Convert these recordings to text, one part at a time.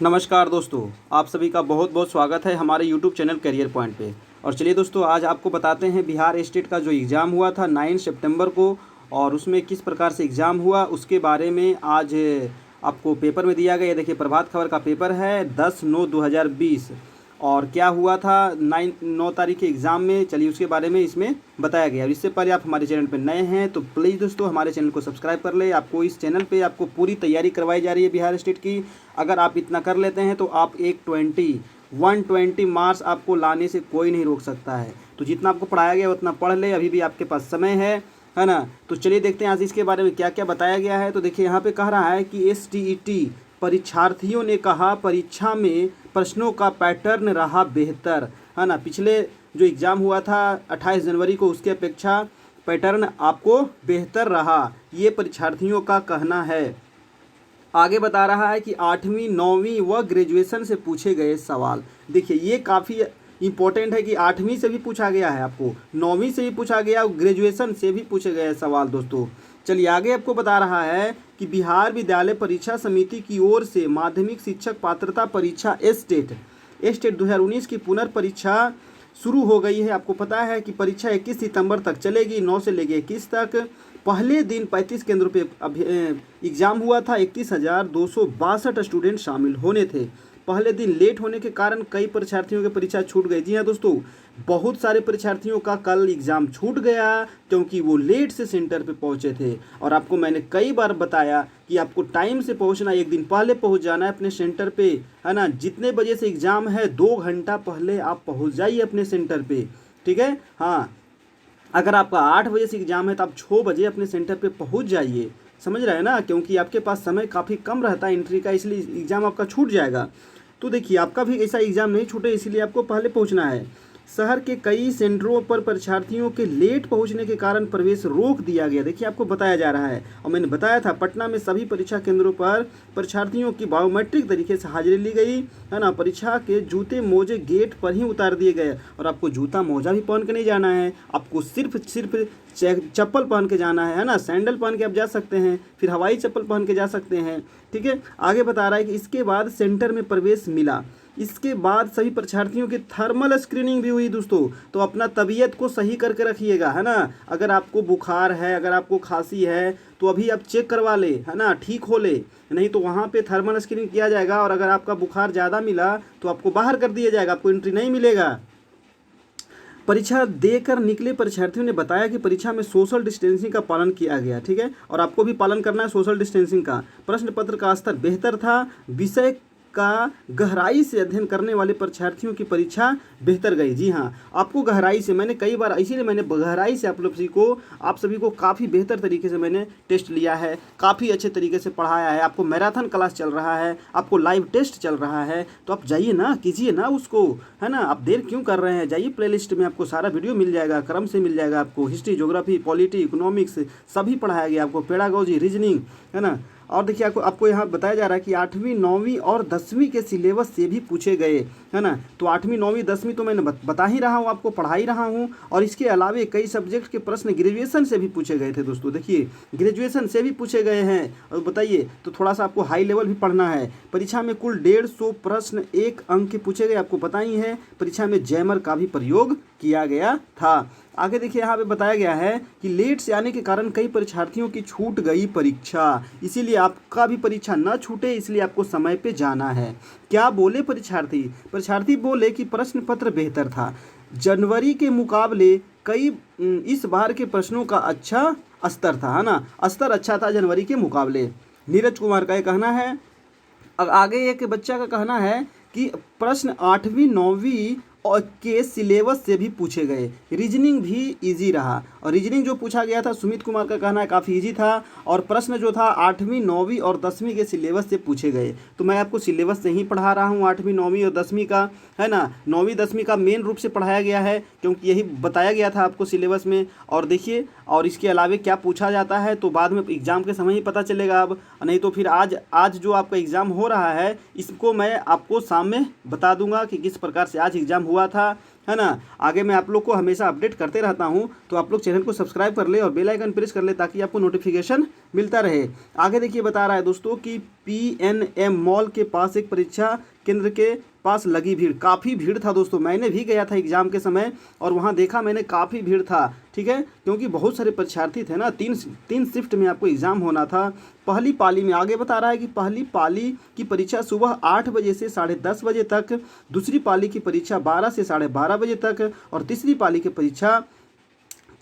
नमस्कार दोस्तों, आप सभी का बहुत बहुत स्वागत है हमारे यूट्यूब चैनल करियर पॉइंट पे। और चलिए दोस्तों, आज आपको बताते हैं बिहार स्टेट का जो एग्ज़ाम हुआ था 9 सितंबर को, और उसमें किस प्रकार से एग्ज़ाम हुआ उसके बारे में आज आपको पेपर में दिया गया। ये देखिए, प्रभात खबर का पेपर है 10/9/2020। और क्या हुआ था 9 तारीख के एग्ज़ाम में, चलिए उसके बारे में इसमें बताया गया। और इससे पहले आप हमारे चैनल पर नए हैं तो प्लीज़ दोस्तों हमारे चैनल को सब्सक्राइब कर ले। आपको इस चैनल पे आपको पूरी तैयारी करवाई जा रही है बिहार स्टेट की। अगर आप इतना कर लेते हैं तो आप 120 मार्क्स आपको लाने से कोई नहीं रोक सकता है। तो जितना आपको पढ़ाया गया उतना पढ़ ले, अभी भी आपके पास समय है ना। तो चलिए देखते हैं आज इसके बारे में क्या क्या बताया गया है। तो देखिए, यहाँ पे कह रहा है कि STET परीक्षार्थियों ने कहा परीक्षा में प्रश्नों का पैटर्न रहा बेहतर, है ना। पिछले जो एग्ज़ाम हुआ था 28 जनवरी को, उसके अपेक्षा पैटर्न आपको बेहतर रहा, ये परीक्षार्थियों का कहना है। आगे बता रहा है कि 8वीं 9वीं व ग्रेजुएशन से पूछे गए सवाल। देखिए, ये काफ़ी इंपॉर्टेंट है कि 8वीं से भी पूछा गया है, आपको 9वीं से भी पूछा गया और ग्रेजुएशन से भी पूछे गए सवाल दोस्तों। चलिए आगे आपको बता रहा है कि बिहार विद्यालय परीक्षा समिति की ओर से माध्यमिक शिक्षक पात्रता परीक्षा एस्टेट 2019 की पुनर्परीक्षा शुरू हो गई है। आपको पता है कि परीक्षा 21 सितंबर तक चलेगी, 9 से लेकर 21 तक। पहले दिन 35 केंद्रों पे एग्ज़ाम हुआ था। 31,262 स्टूडेंट शामिल होने थे। पहले दिन लेट होने के कारण कई परीक्षार्थियों की परीक्षा छूट गई। जी हाँ दोस्तों, बहुत सारे परीक्षार्थियों का कल एग्ज़ाम छूट गया क्योंकि वो लेट से सेंटर पे पहुंचे थे। और आपको मैंने कई बार बताया कि आपको टाइम से पहुंचना, एक दिन पहले पहुंच जाना है अपने सेंटर पे, है ना। जितने बजे से एग्ज़ाम है 2 घंटा पहले आप पहुंच जाइए अपने सेंटर पे, ठीक है। हाँ, अगर आपका 8 बजे से एग्ज़ाम है तो आप 6 बजे अपने सेंटर पे पहुंच जाइए, समझ रहे हैं ना, क्योंकि आपके पास समय काफ़ी कम रहता है एंट्री का, इसलिए एग्ज़ाम आपका छूट जाएगा। तो देखिए, आपका भी ऐसा एग्ज़ाम नहीं छूटे, इसलिए आपको पहले पहुंचना है। शहर के कई सेंटरों पर परीक्षार्थियों के लेट पहुंचने के कारण प्रवेश रोक दिया गया। देखिए, आपको बताया जा रहा है, और मैंने बताया था पटना में सभी परीक्षा केंद्रों पर परीक्षार्थियों की बायोमेट्रिक तरीके से हाजिरी ली गई, है ना। परीक्षा के जूते मोजे गेट पर ही उतार दिए गए, और आपको जूता मोजा भी पहन के नहीं जाना है, आपको सिर्फ चप्पल पहन के जाना है ना। सैंडल पहन के आप जा सकते हैं, फिर हवाई चप्पल पहन के जा सकते हैं, ठीक है। आगे बता रहा है कि इसके बाद सेंटर में प्रवेश मिला। इसके बाद सभी परीक्षार्थियों की थर्मल स्क्रीनिंग भी हुई दोस्तों। तो अपना तबीयत को सही करके रखिएगा, है ना। अगर आपको बुखार है, अगर आपको खांसी है तो अभी आप चेक करवा ले, है ना, ठीक हो ले, नहीं तो वहाँ पे थर्मल स्क्रीनिंग किया जाएगा। और अगर आपका बुखार ज़्यादा मिला तो आपको बाहर कर दिया जाएगा, आपको एंट्री नहीं मिलेगा। परीक्षा देकर निकले परीक्षार्थियों ने बताया कि परीक्षा में सोशल डिस्टेंसिंग का पालन किया गया, ठीक है। और आपको भी पालन करना है सोशल डिस्टेंसिंग का। प्रश्न पत्र का स्तर बेहतर था। विषय का गहराई से अध्ययन करने वाले परीक्षार्थियों की परीक्षा बेहतर गई। जी हाँ, आपको गहराई से, मैंने कई बार, इसीलिए मैंने गहराई से आप सभी को काफ़ी बेहतर तरीके से मैंने टेस्ट लिया है, काफ़ी अच्छे तरीके से पढ़ाया है। आपको मैराथन क्लास चल रहा है, आपको लाइव टेस्ट चल रहा है, तो आप जाइए ना, कीजिए ना उसको, है ना। आप देर क्यों कर रहे हैं, जाइए प्लेलिस्ट में, आपको सारा वीडियो मिल जाएगा, क्रम से मिल जाएगा। आपको हिस्ट्री, ज्योग्राफी, पॉलिटी, इकोनॉमिक्स सभी पढ़ाया गया, आपको पेडागोजी, रीजनिंग, है ना। और देखिए, आपको यहाँ बताया जा रहा है कि 8वीं 9वीं और 10वीं के सिलेबस से भी पूछे गए, है ना। तो 8वीं 9वीं 10वीं तो मैंने बता ही रहा हूँ, आपको पढ़ा ही रहा हूँ। और इसके अलावे कई सब्जेक्ट के प्रश्न ग्रेजुएशन से भी पूछे गए थे दोस्तों। देखिए, ग्रेजुएशन से भी पूछे गए हैं। और बताइए, तो थोड़ा सा आपको हाई लेवल भी पढ़ना है। परीक्षा में कुल 150 प्रश्न 1 अंक के पूछे गए, आपको पता ही है। परीक्षा में जैमर का भी प्रयोग किया गया था। आगे देखिए, यहाँ पे बताया गया है कि लेट से आने के कारण कई परीक्षार्थियों की छूट गई परीक्षा, इसीलिए आपका भी परीक्षा न छूटे, इसलिए आपको समय पे जाना है। क्या बोले परीक्षार्थी बोले कि प्रश्न पत्र बेहतर था, जनवरी के मुकाबले कई इस बार के प्रश्नों का अच्छा स्तर था, है ना। स्तर अच्छा था जनवरी के मुकाबले, नीरज कुमार का ये कहना है। अब आगे एक बच्चा का कहना है कि प्रश्न 8वीं 9वीं और के सिलेबस से भी पूछे गए, रीजनिंग भी इजी रहा। और रीजनिंग जो पूछा गया था, सुमित कुमार का कहना है काफ़ी इजी था। और प्रश्न जो था 8वीं 9वीं और 10वीं के सिलेबस से पूछे गए। तो मैं आपको सिलेबस से ही पढ़ा रहा हूँ 8वीं 9वीं और 10वीं का, है ना। 9वीं 10वीं का मेन रूप से पढ़ाया गया है, क्योंकि यही बताया गया था आपको सिलेबस में। और देखिए, और इसके अलावे क्या पूछा जाता है तो बाद में एग्ज़ाम के समय ही पता चलेगा अब, नहीं तो फिर आज जो आपका एग्ज़ाम हो रहा है इसको मैं आपको शाम में बता दूंगा कि किस प्रकार से आज एग्ज़ाम हुआ था, है ना। आगे मैं आप लोग को हमेशा अपडेट करते रहता हूँ, तो आप लोग चैनल को सब्सक्राइब कर ले और बेल आइकन प्रेस कर ले ताकि आपको नोटिफिकेशन मिलता रहे। आगे देखिए बता रहा है दोस्तों कि PNM मॉल के पास एक परीक्षा केंद्र के पास लगी भीड़। काफ़ी भीड़ था दोस्तों, मैंने भी गया था एग्जाम के समय और वहाँ देखा मैंने काफ़ी भीड़ था, ठीक है, क्योंकि बहुत सारे परीक्षार्थी थे ना। तीन शिफ्ट में आपको एग्ज़ाम होना था। पहली पाली में आगे बता रहा है कि पहली पाली की परीक्षा सुबह 8 बजे से 10:30 बजे तक, दूसरी पाली की परीक्षा 12 से 12:30 बजे तक और तीसरी पाली की परीक्षा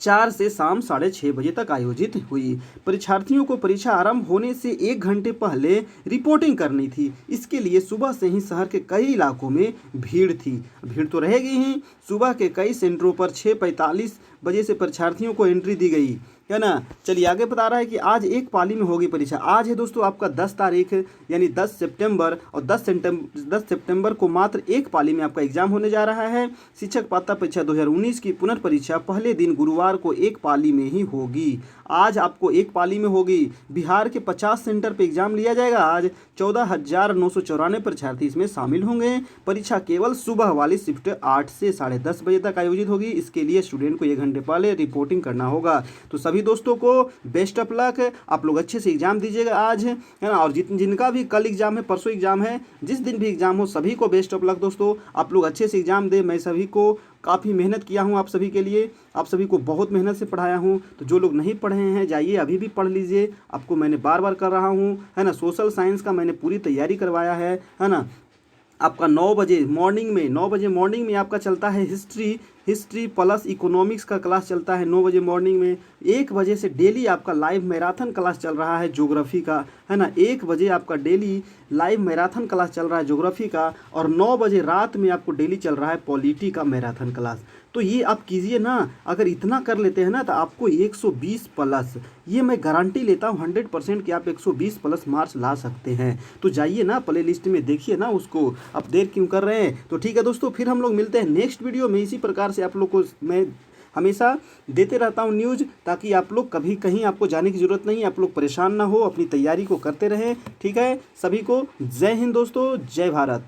4 से शाम 6:30 बजे तक आयोजित हुई। परीक्षार्थियों को परीक्षा आरंभ होने से 1 घंटे पहले रिपोर्टिंग करनी थी। इसके लिए सुबह से ही शहर के कई इलाकों में भीड़ थी। भीड़ तो रहेगी ही। सुबह के कई सेंटरों पर 6:45 बजे से परीक्षार्थियों को एंट्री दी गई, है ना। चलिए आगे बता रहा है कि आज एक पाली में होगी परीक्षा। आज है दोस्तों आपका 10 तारीख यानी 10 सितंबर और 10 सितंबर को मात्र एक पाली में आपका एग्जाम होने जा रहा है। शिक्षक पात्रता परीक्षा 2019 की पुनर्परीक्षा पहले दिन गुरुवार को एक पाली में ही होगी। आज आपको एक पाली में होगी। बिहार के 50 सेंटर पर एग्जाम लिया जाएगा। आज 14,994 परीक्षार्थी इसमें शामिल होंगे। परीक्षा केवल सुबह वाली शिफ्ट 8 से 10:30 बजे तक आयोजित होगी। इसके लिए स्टूडेंट को 1 घंटे पहले रिपोर्टिंग करना होगा। तो सभी दोस्तों को बेस्ट ऑफ लक। आप लोग अच्छे से एग्जाम दीजिएगा आज, है ना। और जिनका भी कल एग्जाम है, परसों एग्जाम है, जिस दिन भी एग्जाम हो सभी को बेस्ट ऑफ लक दोस्तों। आप लोग अच्छे से एग्जाम दें। मैं सभी को काफ़ी मेहनत किया हूँ आप सभी के लिए, आप सभी को बहुत मेहनत से पढ़ाया हूँ। तो जो लोग नहीं पढ़े हैं जाइए अभी भी पढ़ लीजिए। आपको मैंने बार बार कर रहा हूँ, है ना। सोशल साइंस का मैंने पूरी तैयारी करवाया है ना। आपका 9 बजे मॉर्निंग में आपका चलता है हिस्ट्री प्लस इकोनॉमिक्स का क्लास चलता है 9 बजे मॉर्निंग में। 1 बजे से डेली आपका लाइव मैराथन क्लास चल रहा है ज्योग्राफी का, है ना। 1 बजे आपका डेली लाइव मैराथन क्लास चल रहा है ज्योग्राफी का और 9 बजे रात में आपको डेली चल रहा है पॉलिटी का मैराथन क्लास। तो ये आप कीजिए ना। अगर इतना कर लेते हैं ना तो आपको 120 प्लस, ये मैं गारंटी लेता हूँ 100% कि आप 120 प्लस मार्क्स ला सकते हैं। तो जाइए ना प्ले लिस्ट में देखिए ना उसको, आप देर क्यों कर रहे हैं। तो ठीक है दोस्तों, फिर हम लोग मिलते हैं नेक्स्ट वीडियो में। इसी प्रकार से आप लोग को मैं हमेशा देते रहता हूँ न्यूज़, ताकि आप लोग कभी कहीं आपको जाने की ज़रूरत नहीं, आप लोग परेशान ना हो, अपनी तैयारी को करते रहें। ठीक है, सभी को जय हिंद दोस्तों, जय भारत।